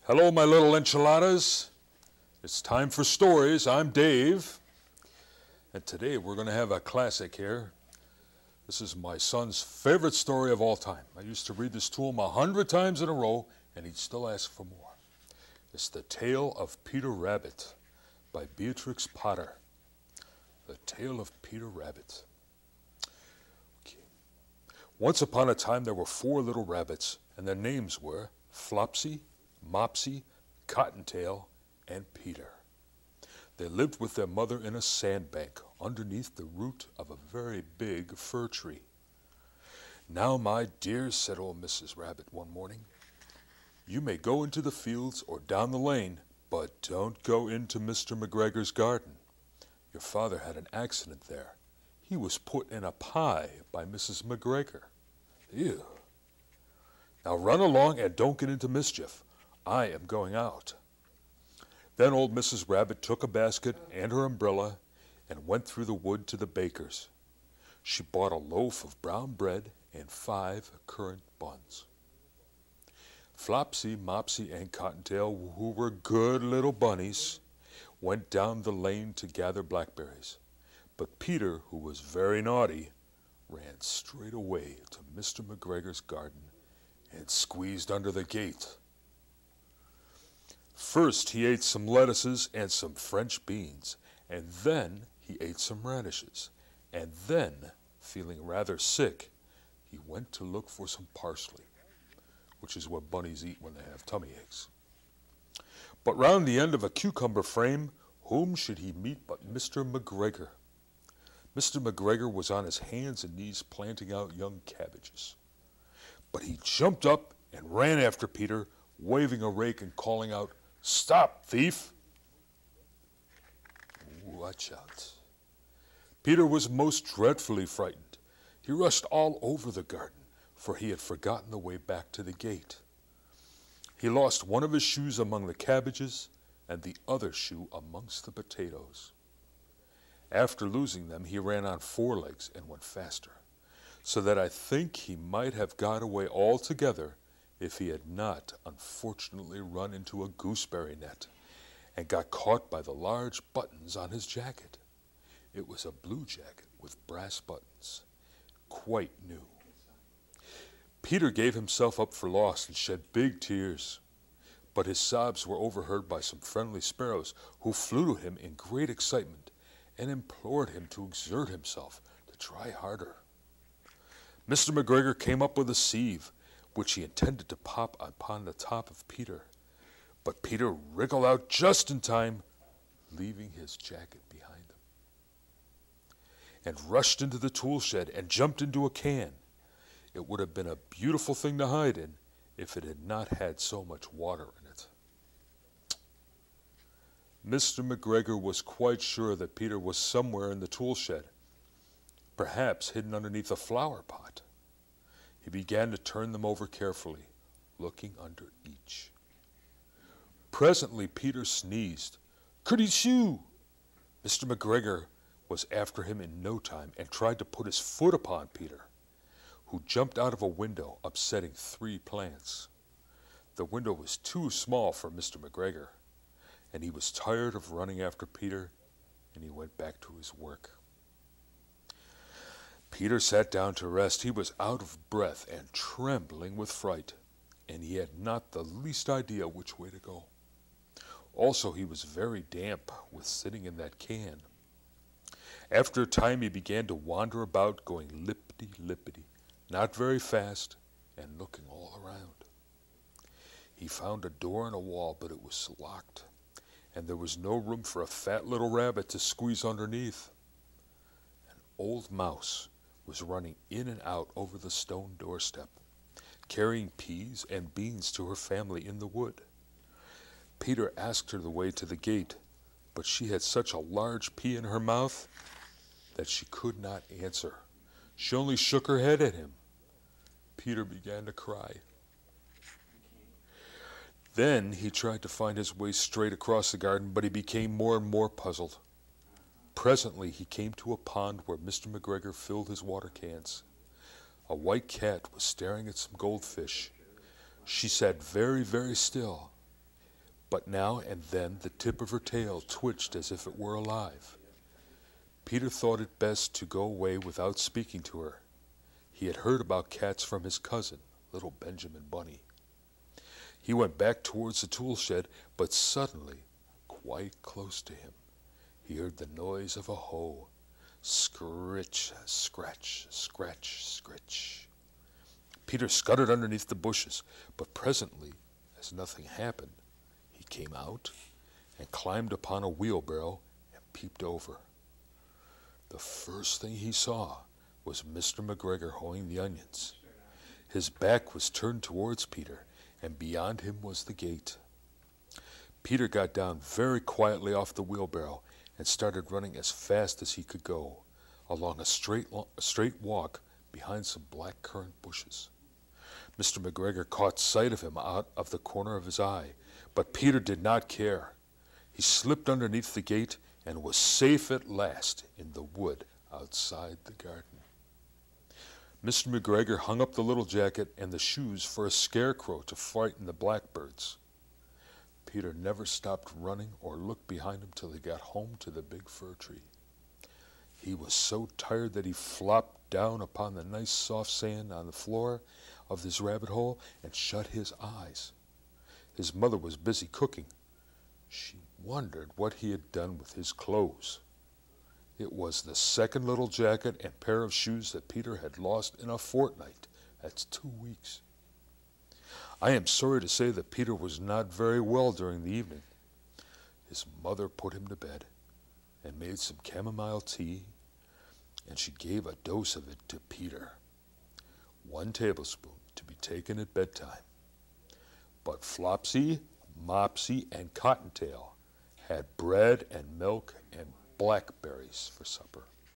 Hello, my little enchiladas. It's time for stories. I'm Dave. And today we're going to have a classic here. This is my son's favorite story of all time. I used to read this to him 100 times in a row, and he'd still ask for more. It's The Tale of Peter Rabbit by Beatrix Potter. The Tale of Peter Rabbit. Okay. Once upon a time there were 4 little rabbits, and their names were Flopsy, Mopsy, Cottontail, and Peter. They lived with their mother in a sandbank underneath the root of a very big fir tree. "Now, my dears," said old Mrs. Rabbit one morning, "you may go into the fields or down the lane, but don't go into Mr. McGregor's garden. Your father had an accident there. He was put in a pie by Mrs. McGregor. Ew. Now run along and don't get into mischief. I am going out." Then old Mrs. Rabbit took a basket and her umbrella and went through the wood to the baker's. She bought a loaf of brown bread and 5 currant buns. Flopsy, Mopsy, and Cottontail, who were good little bunnies, went down the lane to gather blackberries. But Peter, who was very naughty, ran straight away to Mr. McGregor's garden and squeezed under the gate. First he ate some lettuces and some French beans, and then he ate some radishes, and then, feeling rather sick, he went to look for some parsley, which is what bunnies eat when they have tummy aches. But round the end of a cucumber frame, whom should he meet but Mr. McGregor? Mr. McGregor was on his hands and knees planting out young cabbages. But he jumped up and ran after Peter, waving a rake and calling out, "Stop, thief!" Watch out. Peter was most dreadfully frightened. He rushed all over the garden, for he had forgotten the way back to the gate. He lost one of his shoes among the cabbages and the other shoe amongst the potatoes. After losing them, he ran on 4 legs and went faster, so that I think he might have got away altogether if he had not unfortunately run into a gooseberry net and got caught by the large buttons on his jacket. It was a blue jacket with brass buttons, quite new. Peter gave himself up for lost and shed big tears, but his sobs were overheard by some friendly sparrows who flew to him in great excitement and implored him to exert himself, to try harder. Mr. McGregor came up with a sieve, which he intended to pop upon the top of Peter. But Peter wriggled out just in time, leaving his jacket behind him, and rushed into the tool shed and jumped into a can. It would have been a beautiful thing to hide in if it had not had so much water in it. Mr. McGregor was quite sure that Peter was somewhere in the tool shed, perhaps hidden underneath a flower pot. He began to turn them over carefully, looking under each. Presently Peter sneezed. "Kerty-shoo!" Mr. McGregor was after him in no time and tried to put his foot upon Peter, who jumped out of a window, upsetting 3 plants. The window was too small for Mr. McGregor, and he was tired of running after Peter, and he went back to his work. Peter sat down to rest. He was out of breath and trembling with fright, and he had not the least idea which way to go. Also, he was very damp with sitting in that can. After a time, he began to wander about, going lippity-lippity, not very fast, and looking all around. He found a door in a wall, but it was locked, and there was no room for a fat little rabbit to squeeze underneath. An old mouse was running in and out over the stone doorstep, carrying peas and beans to her family in the wood. Peter asked her the way to the gate, but she had such a large pea in her mouth that she could not answer. She only shook her head at him. Peter began to cry. Then he tried to find his way straight across the garden, but he became more and more puzzled. Presently he came to a pond where Mr. McGregor filled his water cans. A white cat was staring at some goldfish. She sat very, very still, but now and then the tip of her tail twitched as if it were alive. Peter thought it best to go away without speaking to her. He had heard about cats from his cousin, little Benjamin Bunny. He went back towards the tool shed, but suddenly, quite close to him, he heard the noise of a hoe. Scritch, scratch, scratch, scritch. Peter scuttered underneath the bushes, but presently, as nothing happened, he came out and climbed upon a wheelbarrow and peeped over. The first thing he saw was Mr. McGregor hoeing the onions. His back was turned towards Peter, and beyond him was the gate. Peter got down very quietly off the wheelbarrow and started running as fast as he could go, along a straight walk behind some black currant bushes. Mr. McGregor caught sight of him out of the corner of his eye, but Peter did not care. He slipped underneath the gate and was safe at last in the wood outside the garden. Mr. McGregor hung up the little jacket and the shoes for a scarecrow to frighten the blackbirds. Peter never stopped running or looked behind him till he got home to the big fir tree. He was so tired that he flopped down upon the nice soft sand on the floor of this rabbit hole and shut his eyes. His mother was busy cooking. She wondered what he had done with his clothes. It was the second little jacket and pair of shoes that Peter had lost in a fortnight. That's 2 weeks. I am sorry to say that Peter was not very well during the evening. His mother put him to bed and made some chamomile tea, and she gave a dose of it to Peter. 1 tablespoon to be taken at bedtime. But Flopsy, Mopsy, and Cottontail had bread and milk and blackberries for supper.